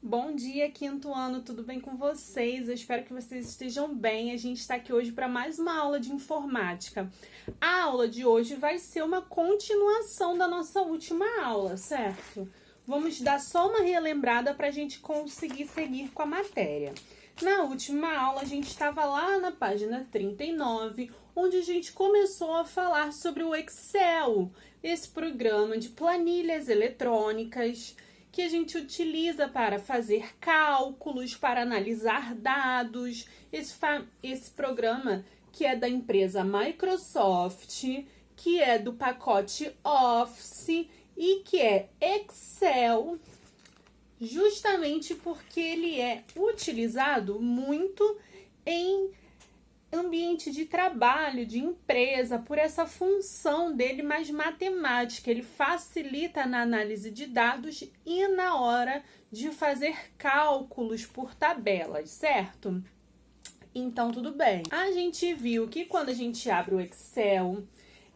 Bom dia, quinto ano, tudo bem com vocês? Eu espero que vocês estejam bem. A gente está aqui hoje para mais uma aula de informática. A aula de hoje vai ser uma continuação da nossa última aula, certo? Vamos dar só uma relembrada para a gente conseguir seguir com a matéria. Na última aula, a gente estava lá na página 39, onde a gente começou a falar sobre o Excel, esse programa de planilhas eletrônicas que a gente utiliza para fazer cálculos, para analisar dados. Esse programa que é da empresa Microsoft, que é do pacote Office e que é Excel, justamente porque ele é utilizado muito em ambiente de trabalho, de empresa, por essa função dele mais matemática. Ele facilita na análise de dados e na hora de fazer cálculos por tabelas, certo? Então, tudo bem. A gente viu que quando a gente abre o Excel,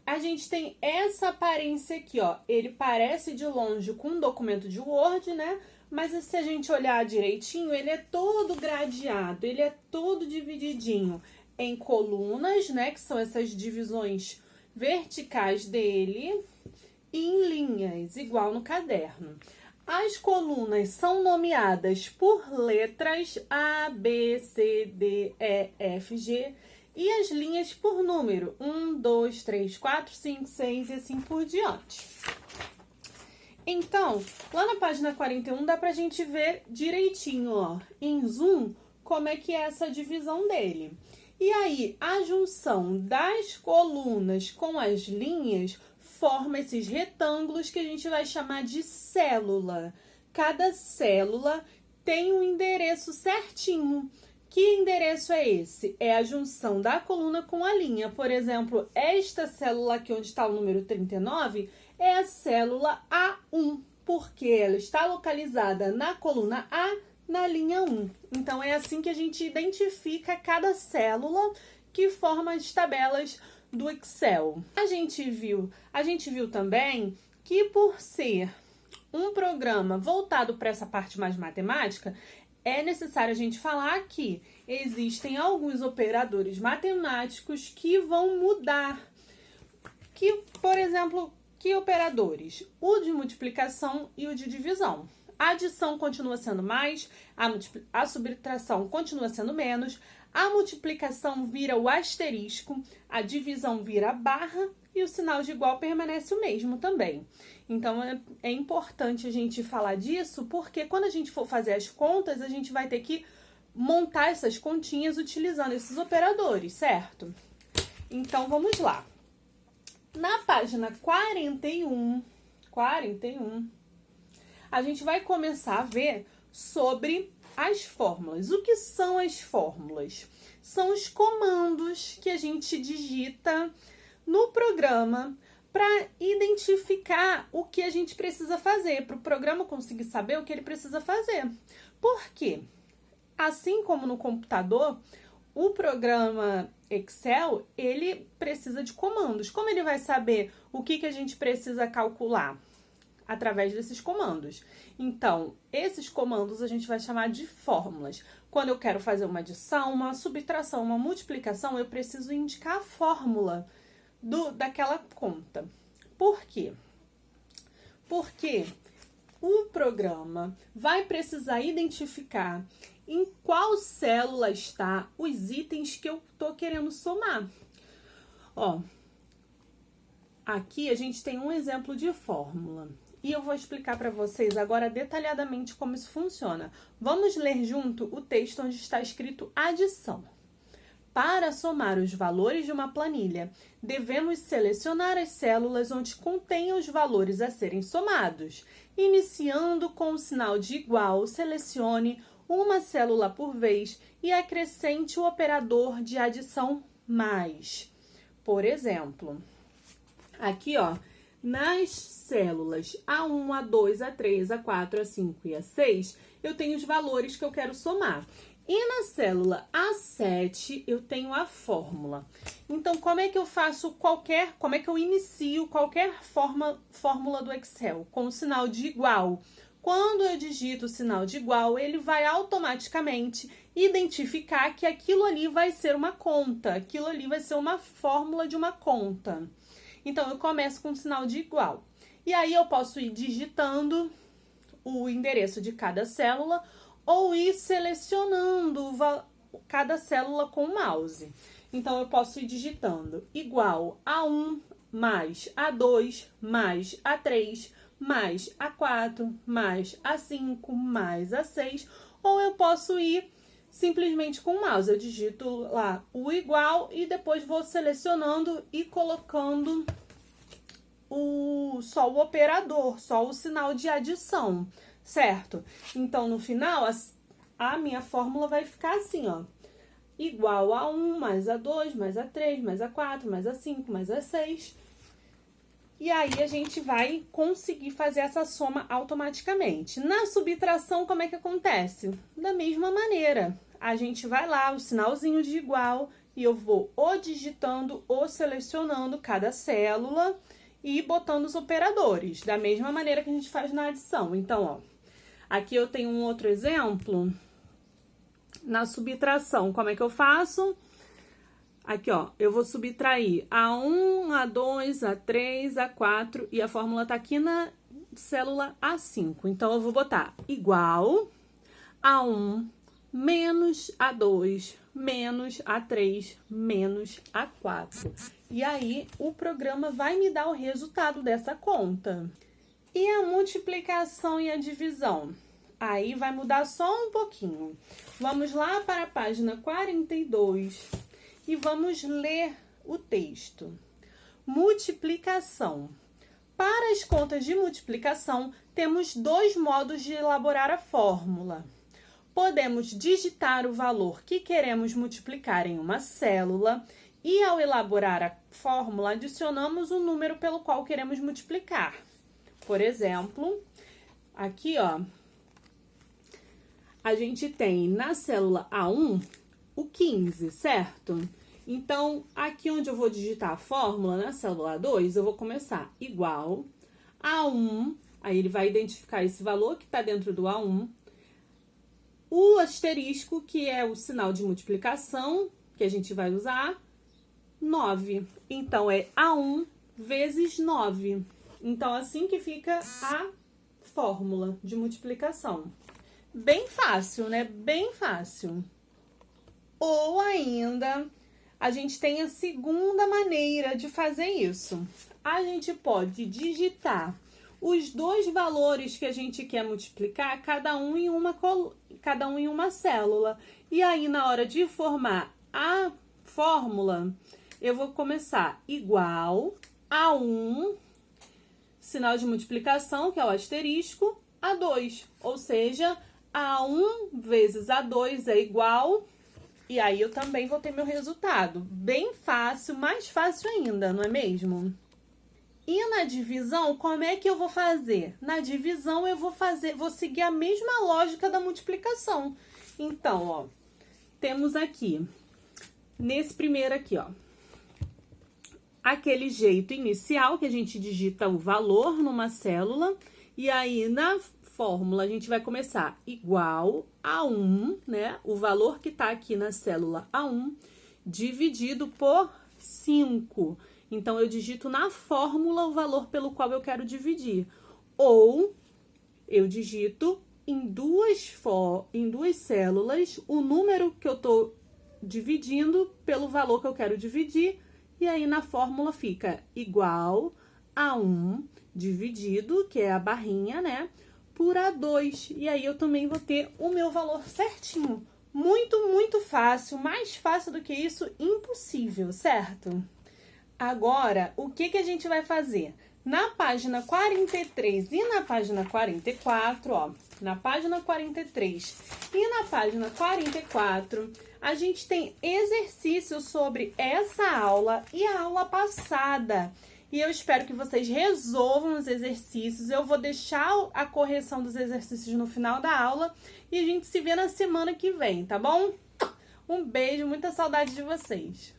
a gente tem essa aparência aqui, ó. Ele parece de longe com um documento de Word, né? Mas se a gente olhar direitinho, ele é todo gradeado, ele é todo divididinho em colunas, né, que são essas divisões verticais dele, e em linhas, igual no caderno. As colunas são nomeadas por letras A, B, C, D, E, F, G, e as linhas por número 1, 2, 3, 4, 5, 6 e assim por diante. Então, lá na página 41 dá pra gente ver direitinho, ó, em zoom, como é que é essa divisão dele. E aí, a junção das colunas com as linhas forma esses retângulos que a gente vai chamar de célula. Cada célula tem um endereço certinho. Que endereço é esse? É a junção da coluna com a linha. Por exemplo, esta célula aqui onde está o número 39 é a célula A1, porque ela está localizada na coluna A, na linha 1. Então, é assim que a gente identifica cada célula que forma as tabelas do Excel. A gente viu também que por ser um programa voltado para essa parte mais matemática, é necessário a gente falar que existem alguns operadores matemáticos que vão mudar. Que, por exemplo, que operadores? O de multiplicação e o de divisão. A adição continua sendo mais, a subtração continua sendo menos, a multiplicação vira o asterisco, a divisão vira a barra e o sinal de igual permanece o mesmo também. Então, é importante a gente falar disso, porque quando a gente for fazer as contas, a gente vai ter que montar essas continhas utilizando esses operadores, certo? Então, vamos lá. Na página 41, a gente vai começar a ver sobre as fórmulas. O que são as fórmulas? São os comandos que a gente digita no programa para identificar o que a gente precisa fazer, para o programa conseguir saber o que ele precisa fazer. Por quê? Assim como no computador, o programa Excel, ele precisa de comandos. Como ele vai saber o que a gente precisa calcular? Através desses comandos. Então, esses comandos a gente vai chamar de fórmulas. Quando eu quero fazer uma adição, uma subtração, uma multiplicação, eu preciso indicar a fórmula daquela conta. Por quê? Porque o programa vai precisar identificar em qual célula está os itens que eu estou querendo somar. Ó, aqui a gente tem um exemplo de fórmula. E eu vou explicar para vocês agora detalhadamente como isso funciona. Vamos ler junto o texto onde está escrito adição. Para somar os valores de uma planilha, devemos selecionar as células onde contém os valores a serem somados. Iniciando com o sinal de igual, selecione uma célula por vez e acrescente o operador de adição mais. Por exemplo, aqui, ó, nas células A1, A2, A3, A4, A5 e A6, eu tenho os valores que eu quero somar. E na célula A7, eu tenho a fórmula. Então, como é que eu inicio qualquer fórmula do Excel? Com o sinal de igual. Quando eu digito o sinal de igual, ele vai automaticamente identificar que aquilo ali vai ser uma conta, aquilo ali vai ser uma fórmula de uma conta. Então, eu começo com o sinal de igual. E aí, eu posso ir digitando o endereço de cada célula ou ir selecionando cada célula com o mouse. Então, eu posso ir digitando igual a 1 mais A2 mais A3 mais A4 mais A5 mais A6, ou eu posso ir simplesmente com o mouse. Eu digito lá o igual e depois vou selecionando e colocando só o operador, só o sinal de adição, certo? Então, no final, a minha fórmula vai ficar assim, ó. Igual a 1 mais A2 mais A3 mais A4 mais A5 mais A6. E aí, a gente vai conseguir fazer essa soma automaticamente. Na subtração, como é que acontece? Da mesma maneira. A gente vai lá, o sinalzinho de igual, e eu vou ou digitando ou selecionando cada célula e botando os operadores, da mesma maneira que a gente faz na adição. Então, ó, aqui eu tenho um outro exemplo. Na subtração, como é que eu faço? Aqui, ó, eu vou subtrair A1, A2, A3, A4 e a fórmula tá aqui na célula A5. Então, eu vou botar igual A1 menos A2 menos A3 menos A4. E aí, o programa vai me dar o resultado dessa conta. E a multiplicação e a divisão? Aí, vai mudar só um pouquinho. Vamos lá para a página 42 e vamos ler o texto. Multiplicação. Para as contas de multiplicação, temos dois modos de elaborar a fórmula. Podemos digitar o valor que queremos multiplicar em uma célula e, ao elaborar a fórmula, adicionamos o número pelo qual queremos multiplicar. Por exemplo, aqui, ó, a gente tem na célula A1 o 15, certo? Então, aqui onde eu vou digitar a fórmula, na célula A2, eu vou começar igual a 1, aí ele vai identificar esse valor que está dentro do A1, o asterisco, que é o sinal de multiplicação, que a gente vai usar, 9. Então, é A1 vezes 9. Então, assim que fica a fórmula de multiplicação. Bem fácil, né? Bem fácil. Ou ainda, a gente tem a segunda maneira de fazer isso. A gente pode digitar os dois valores que a gente quer multiplicar, cada um em uma célula. E aí, na hora de formar a fórmula, eu vou começar igual a 1, sinal de multiplicação, que é o asterisco, a 2. Ou seja, A1 vezes A2 é igual, e aí eu também vou ter meu resultado. Bem fácil, mais fácil ainda, não é mesmo? E na divisão, como é que eu vou fazer? Na divisão, eu vou seguir a mesma lógica da multiplicação. Então, ó, temos aqui, nesse primeiro aqui, ó, aquele jeito inicial que a gente digita o valor numa célula, e aí na fórmula a gente vai começar igual a 1, né? O valor que tá aqui na célula A1, dividido por 5. Então, eu digito na fórmula o valor pelo qual eu quero dividir. Ou, eu digito em duas células o número que eu tô dividindo pelo valor que eu quero dividir. E aí, na fórmula fica igual a 1 dividido, que é a barrinha, né? Por A2. E aí, eu também vou ter o meu valor certinho. Muito, muito fácil. Mais fácil do que isso, impossível, certo? Agora, o que a gente vai fazer? Na página 43 e na página 44, ó, na página 43 e na página 44, a gente tem exercícios sobre essa aula e a aula passada. E eu espero que vocês resolvam os exercícios. Eu vou deixar a correção dos exercícios no final da aula e a gente se vê na semana que vem, tá bom? Um beijo, muita saudade de vocês.